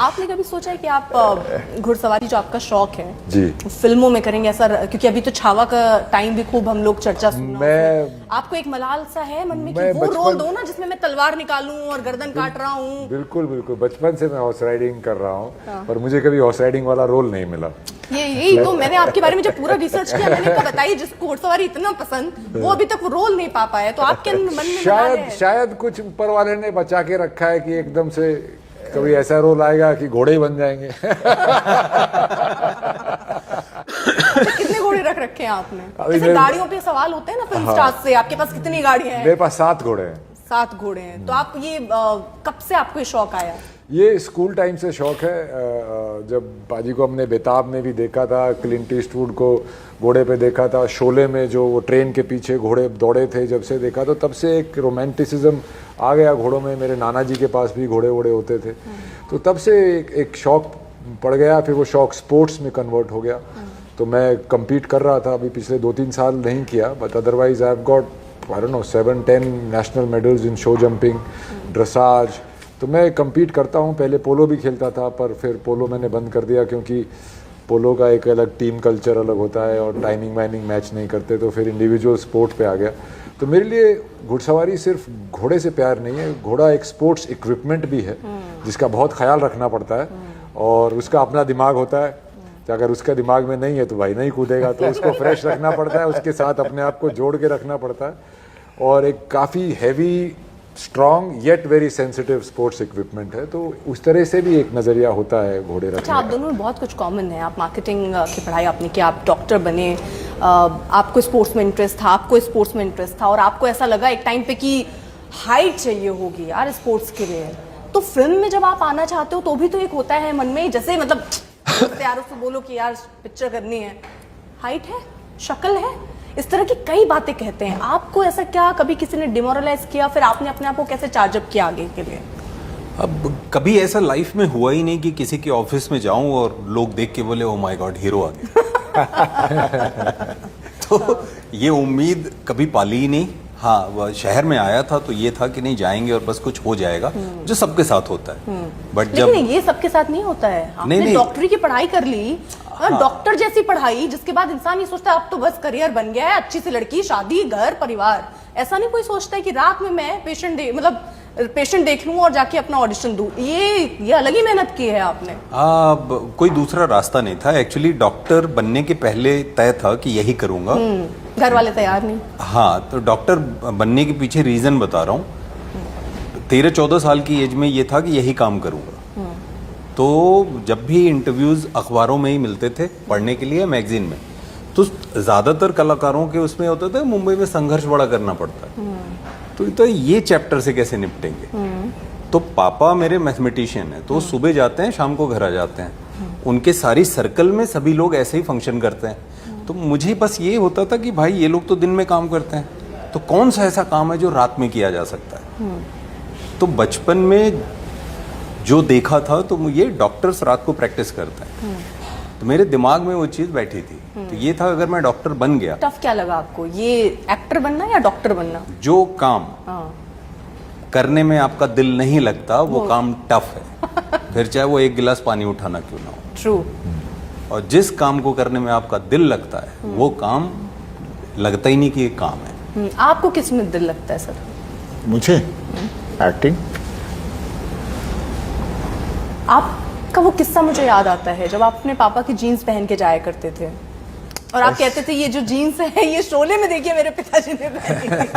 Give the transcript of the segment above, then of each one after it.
आपने कभी सोचा है कि आप घुड़सवारी जो आपका शौक है जी फिल्मों में करेंगे ऐसा, क्योंकि अभी तो छावा का टाइम भी खूब हम लोग चर्चा सुन रहे हैं। आपको एक मलाल सा है मन में कि वो रोल दो ना जिसमें मैं तलवार निकालूं और गर्दन काट रहा हूँ। बिल्कुल बिल्कुल, बचपन से मैं हॉर्स राइडिंग कर रहा हूँ। हाँ। पर मुझे कभी हॉर्स राइडिंग वाला रोल नहीं मिला। यही तो मैंने आपके बारे में जब पूरा रिसर्च किया, मैंने कहा बताइए जिसको घुड़सवारी इतना पसंद वो अभी तक वो रोल नहीं पा पाया, तो आपके मन में शायद कुछ ऊपर वाले ने बचा के रखा है कि एकदम से कभी ऐसा रोल आएगा कि घोड़े ही बन जाएंगे। कितने घोड़े रख रखे हैं आपने? जैसे गाड़ियों पे सवाल होते हैं ना फिल्म स्टार्स से, आपके पास कितनी गाड़ियां हैं? मेरे पास 7 घोड़े हैं। 7 घोड़े हैं। तो आप ये कब से आपको ये शौक आया? ये स्कूल टाइम से शौक है। जब पाजी को हमने बेताब में भी देखा था, क्लिंट ईस्टवुड को घोड़े पे देखा था, शोले में जो वो ट्रेन के पीछे घोड़े दौड़े थे, जब से देखा तो तब से एक रोमांटिसिज्म आ गया घोड़ों में। मेरे नाना जी के पास भी घोड़े वोड़े होते थे, तो तब से एक शौक पड़ गया। फिर वो शौक स्पोर्ट्स में कन्वर्ट हो गया। तो मैं compete कर रहा था, अभी पिछले 2-3 साल नहीं किया, but otherwise I have got I don't know 7-10 national medals in show jumping, dressage. तो मैं compete करता हूँ। पहले पोलो भी खेलता था, पर फिर पोलो मैंने बंद कर दिया क्योंकि पोलो का एक अलग टीम कल्चर अलग होता है और टाइमिंग वाइमिंग मैच नहीं करते, तो फिर इंडिविजुअल स्पोर्ट पे आ गया। तो मेरे लिए घुड़सवारी सिर्फ घोड़े से प्यार नहीं है, घोड़ा एक स्पोर्ट्स इक्विपमेंट भी है जिसका बहुत ख्याल रखना पड़ता है और उसका अपना दिमाग होता है। तो अगर उसका दिमाग में नहीं है तो भाई नहीं कूदेगा, तो उसको फ्रेश रखना पड़ता है, उसके साथ अपने आप को जोड़ के रखना पड़ता है। और एक काफ़ी heavy, strong yet very sensitive sports equipment है, तो उस तरह से भी एक नज़रिया होता है घोड़े रखने का। आप दोनों में बहुत कुछ कॉमन है। आप मार्केटिंग की पढ़ाई आपने की, आप डॉक्टर बने, आपको स्पोर्ट्स में इंटरेस्ट था, आपको स्पोर्ट्स में इंटरेस्ट था और आपको ऐसा लगा एक टाइम पे कि हाइट चाहिए होगी यार स्पोर्ट्स के लिए। तो फिल्म में जब आप आना चाहते हो तो भी तो एक होता है मन में, जैसे मतलब यारों से बोलो कि यार पिक्चर करनी है, हाइट है, शक्ल है, इस तरह की कई बातें कहते हैं। आपको ऐसा क्या कभी किसी ने डिमोरलाइज किया? फिर आपने अपने आप को कैसे चार्जअप किया आगे के लिए? अब कभी ऐसा लाइफ में हुआ ही नहीं कि किसी के ऑफिस में जाऊं और लोग देख के बोले ओ माय गॉड हीरो आ गया। तो ये उम्मीद कभी पाली ही नहीं। हाँ, वह शहर में आया था तो ये था कि नहीं जाएंगे और बस कुछ हो जाएगा, जो सबके साथ होता है। बट जब ये सबके साथ नहीं होता है। आपने डॉक्टरी की पढ़ाई कर ली, डॉक्टर जैसी पढ़ाई, जिसके बाद इंसान ये सोचता है अब तो बस करियर बन गया है, अच्छी सी लड़की, शादी, घर, परिवार। ऐसा नहीं कोई सोचता है कि रात में मैं पेशेंट देख लूं और जाके अपना ऑडिशन दूं। ये अलग ही मेहनत की है आपने। कोई दूसरा रास्ता नहीं था। एक्चुअली डॉक्टर बनने के पहले तय था कि यही करूंगा। घर वाले तैयार नहीं। हाँ, तो डॉक्टर बनने के पीछे रीजन बता रहा हूँ। 13-14 साल की एज में ये था कि यही काम करूंगा। तो जब भी इंटरव्यूज अखबारों में ही मिलते थे पढ़ने के लिए, मैगजीन में, तो ज्यादातर कलाकारों के उसमें होता था मुंबई में संघर्ष बड़ा करना पड़ता है, तो ये चैप्टर से कैसे निपटेंगे। तो पापा मेरे मैथमेटिशियन है, तो सुबह जाते हैं, शाम को घर आ जाते हैं। उनके सारी सर्कल में सभी लोग ऐसे ही फंक्शन करते हैं। तो मुझे बस ये होता था कि भाई ये लोग तो दिन में काम करते हैं, तो कौन सा ऐसा काम है जो रात में किया जा सकता है। तो बचपन में जो देखा था, तो ये डॉक्टर्स रात को प्रैक्टिस करते हैं, तो मेरे दिमाग में वो चीज बैठी थी। तो ये था अगर मैं डॉक्टर बन गया। टफ क्या लगा आपको, ये एक्टर बनना या डॉक्टर बनना? जो काम करने में आपका दिल नहीं लगता वो काम टफ है। फिर चाहे वो एक गिलास पानी उठाना क्यों ना हो। ट्रू। और जिस काम को करने में आपका दिल लगता है वो काम लगता ही नहीं कि ये काम है। आपको किस में दिल लगता है सर? मुझे एक्टिंग। आपका वो किस्सा मुझे याद आता है जब आप अपने पापा की जीन्स पहन के जाया करते थे और आप कहते थे ये जो जीन्स है ये शोले में देखिए मेरे पिताजी ने पहनी थी।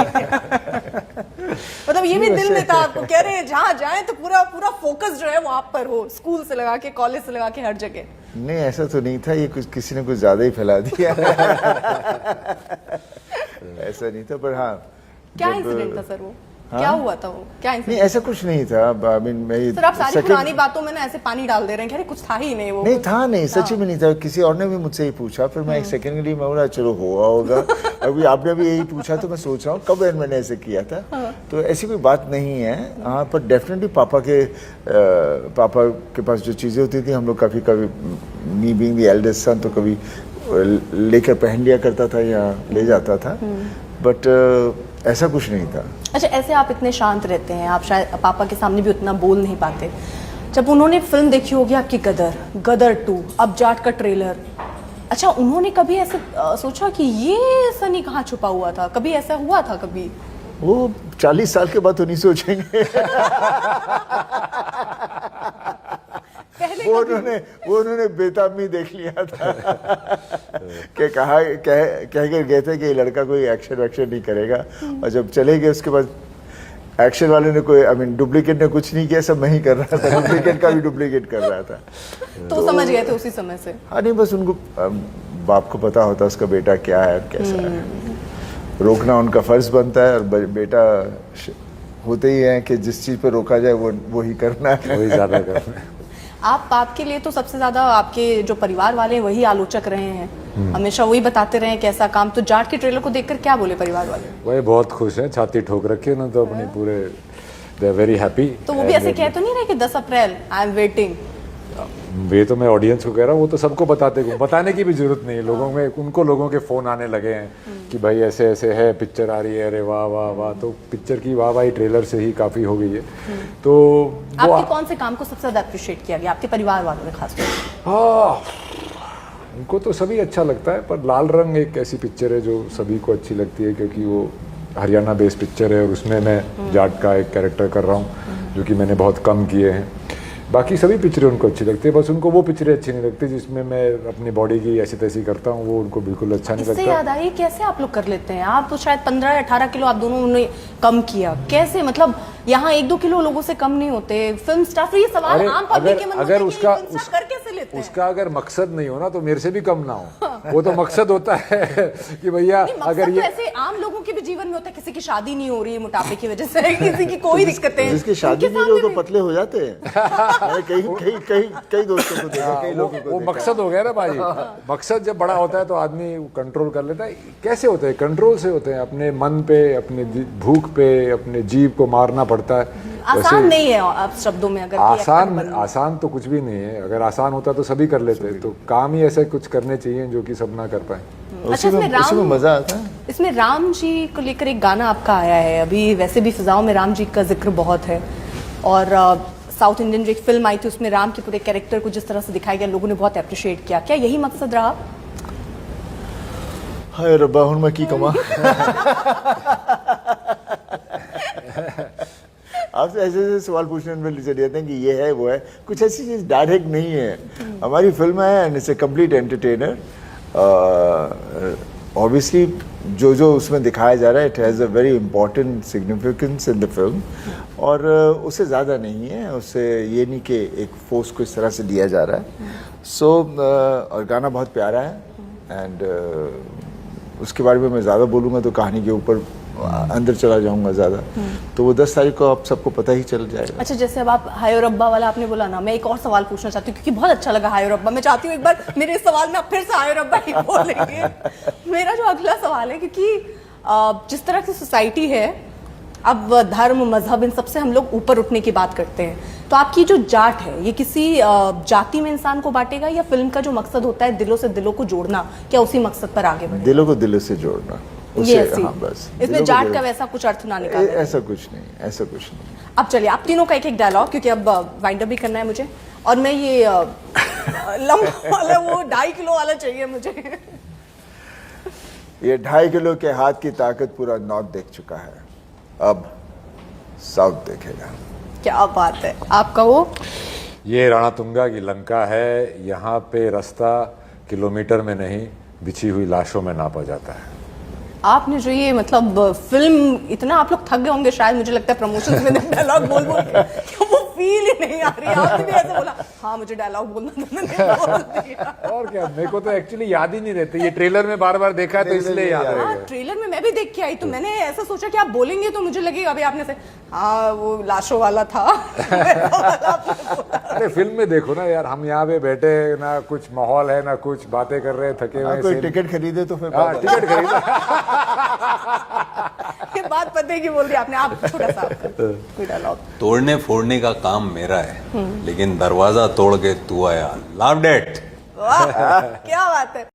मतलब ये भी दिल में था आपको, कह रहे हैं जहाँ जाए तो पूरा फोकस जो है वो आप पर हो, स्कूल से लगा के, कॉलेज से लगा के, हर जगह। नहीं, ऐसा तो नहीं था, ये किसी ने कुछ ज्यादा ही फैला दिया। ऐसा नहीं था, पर हाँ। क्या इंसिडेंट था सर वो? क्या हुआ था वो? क्या नहीं, ऐसा कुछ नहीं था। I mean, सर आप सारी पुरानी बातों में ना ऐसे पानी डाल दे रहे हैं, कुछ था ही नहीं वो। नहीं था, नहीं सच्ची में नहीं था। किसी और ने भी मुझसे ये पूछा, फिर मैं एक सेकंड के लिए मैं बोला चलो हुआ होगा। अभी आपने भी यही पूछा तो मैं सोच रहा हूँ कब मैंने ऐसे किया था। तो ऐसी कोई बात नहीं है। हाँ, पर डेफिनेटली पापा के पास जो चीजें होती थी, हम लोग कभी me being the eldest son तो कभी लेकर पहन लिया करता था या ले जाता था, बट ऐसा कुछ नहीं था। अच्छा, ऐसे आप इतने शांत रहते हैं, आप शायद पापा के सामने भी उतना बोल नहीं पाते, जब उन्होंने फिल्म देखी होगी आपकी गदर 2, अब जाट का ट्रेलर, अच्छा उन्होंने कभी ऐसे सोचा कि ये सनी कहाँ छुपा हुआ था? कभी ऐसा हुआ था कभी? वो 40 साल के बाद तो नहीं सोचेंगे। वो उन्होंने बेताब में देख लिया था कि कह कर गए थे कि ये लड़का कोई एक्शन वैक्शन नहीं करेगा, और जब चले गए उसके बाद एक्शन वाले ने कोई डुप्लीकेट ने कुछ नहीं किया, सब मैं ही कर रहा था, डुप्लीकेट का भी डुप्लीकेट कर रहा था। तो समझ गए थे उसी समय से? हाँ, नहीं बस उनको बाप को पता होता उसका बेटा क्या है कैसा है, रोकना उनका फर्ज बनता है, और बेटा होते ही है कि जिस चीज पे रोका जाए वो ही करना है, वही ज्यादा करना है। आपके लिए तो सबसे ज्यादा आपके जो परिवार वाले हैं वही आलोचक रहे हैं, हमेशा वही बताते रहे हैं कैसा काम। तो जाट के ट्रेलर को देखकर क्या बोले परिवार वाले? वही बहुत खुश हैं, छाती ठोक रखी है ना, तो अपनी पूरे दे आर वेरी हैप्पी। तो वो भी ऐसे कह तो नहीं रहे कि 10 अप्रैल आई एम वेटिंग? वे तो मैं ऑडियंस को कह रहा हूँ, वो तो सबको बताने की भी जरूरत नहीं है। लोगों के फोन आने लगे हैं कि भाई ऐसे ऐसे है, पिक्चर आ रही है, अरे वाह वाह वाह। तो पिक्चर की वाह वाही ट्रेलर से ही काफी हो गई है। तो आपके कौन से काम को सबसे ज्यादा अप्रिशिएट किया गया आपके परिवार वालों ने खासकर? हाँ, उनको तो सभी अच्छा लगता है, पर लाल रंग एक ऐसी पिक्चर है जो सभी को अच्छी लगती है, क्योंकि वो हरियाणा बेस्ड पिक्चर है और उसमें मैं जाट का एक कैरेक्टर कर रहा हूँ जो कि मैंने बहुत कम किए हैं। बाकी सभी पिक्चरें उनको अच्छी लगती है, बस उनको वो पिक्चरें अच्छी नहीं लगती जिसमें मैं अपनी बॉडी की ऐसी तैसी करता हूँ, वो उनको बिल्कुल अच्छा नहीं लगता। इससे याद आई, कैसे आप लोग कर लेते हैं? आप तो शायद 15 या 18 किलो आप दोनों ने कम किया, कैसे? मतलब यहाँ 1-2 किलो लोगों से कम नहीं होते फिल्म स्टार। ये सवाल आम पब्लिक के मन में अगर उसका कर कैसे लेते हैं? उसका अगर मकसद नहीं हो ना तो मेरे से भी कम ना हो। वो तो मकसद होता है कि भैया अगर ये ऐसे आम लोगों के भी जीवन में होता है, किसी की शादी नहीं हो रही है मोटापे की वजह से, किसी की कोई दिक्कतें, जिसकी शादी नहीं हो तो पतले हो जाते हैं। कई दोस्तों को देखा, कई लोगों को वो मकसद हो गया ना भाई। मकसद जब बड़ा होता है तो आदमी कंट्रोल कर लेता है। कैसे होते हैं? कंट्रोल से होते हैं, अपने मन पे, अपने भूख पे, अपने जीव को मारना पड़ता है। आसान नहीं है आप शब्दों में अगर आसान तो कुछ भी नहीं है। अगर आसान होता तो सभी कर लेते, तो काम ही ऐसे कुछ करने चाहिए जो कि सब ना कर पाए। अच्छा, इसमें मजा आता है। इसमें राम जी को लेकर एक गाना आपका आया है अभी, वैसे भी फिजाओं में राम जी का जिक्र बहुत है, और साउथ इंडियन जो एक फिल्म आई थी उसमें राम के पूरे कैरेक्टर को जिस तरह से दिखाया गया लोगों ने बहुत अप्रिशिएट किया। क्या यही मकसद रहा? हाय रब्बा, हुन मैं की कमा। आपसे ऐसे सवाल पूछने में चले जाते हैं कि ये है वो है, कुछ ऐसी चीज डायरेक्ट नहीं है। हमारी फिल्म है and it's a complete entertainer. Obviously जो उसमें दिखाया जा रहा है, it has a very important significance in the film, और उससे ज़्यादा नहीं है। उससे ये नहीं कि एक फोर्स को इस तरह से लिया जा रहा है। और गाना बहुत प्यारा है, एंड उसके बारे में मैं ज़्यादा बोलूँगा तो कहानी के ऊपर अंदर चला जाऊंगा ज़्यादा, तो वो 10 तारीख को आप सबको पता ही चल जाएगा। अच्छा, जैसे अब आप हाय और रब्बा वाला आपने बोला ना, मैं एक और सवाल पूछना चाहती हूँ क्योंकि बहुत अच्छा लगा हाय और रब्बा। मैं चाहती हूँ एक बार मेरे इस सवाल में आप फिर से हाय और रब्बा ही बोलेंगे। मेरा जो अगला सवाल है, क्योंकि जिस तरह की सोसाइटी है अब, धर्म मजहब इन सबसे हम लोग ऊपर उठने की बात करते हैं, तो आपकी जो जाट है ये किसी जाति में इंसान को बांटेगा, या फिल्म का जो मकसद होता है दिलों से दिलों को जोड़ना, क्या उसी मकसद पर आगे बढ़े? दिलों को दिलों से जोड़ना, हाँ, बस। इसमें जाट का वैसा कुछ अर्थ ना निकाले? ऐसा कुछ नहीं, ऐसा कुछ नहीं। अब चलिए आप तीनों का एक डायलॉग, क्योंकि अब वाइंड अप भी करना है मुझे, और मैं ये लंबा वाला वो 2.5 किलो वाला चाहिए मुझे। ये 2.5 किलो के हाथ की ताकत पूरा नॉर्थ देख चुका है, अब साउथ देखेगा। क्या बात है, आपका वो? ये रणथंभौर की लंका है, यहाँ पे रास्ता किलोमीटर में नहीं बिछी हुई लाशों में नापा जाता है। आपने जो ये मतलब फिल्म, इतना आप लोग थक गए होंगे शायद, मुझे लगता है प्रमोशंस में डायलॉग बोल के वो फील ही नहीं आ रही। आपने भी ऐसे बोला, हाँ मुझे डायलॉग बोलना था, मैंने बोल दिया। और क्या, मेरे को तो एक्चुअली याद ही नहीं रहते, ये ट्रेलर में बार बार देखा है तो इसलिए याद है। हाँ, ट्रेलर में मैं भी देख के आई, तो मैंने ऐसा सोचा कि आप बोलेंगे तो मुझे लगेगा अभी आपने से हाँ वो लाशों वाला था। अरे फिल्म में देखो ना यार, हम यहाँ पे बैठे ना, कुछ माहौल है ना, कुछ बातें कर रहे हैं, थके हुए। कोई टिकट खरीदे तो फिर टिकट खरीदा। ये बात पते की बोल दी आपने। आप छोटा सा कोई डायलॉग? तोड़ने फोड़ने का काम मेरा है, लेकिन दरवाजा तोड़ के तू आया, लव्ड इट। वाह, क्या बात है।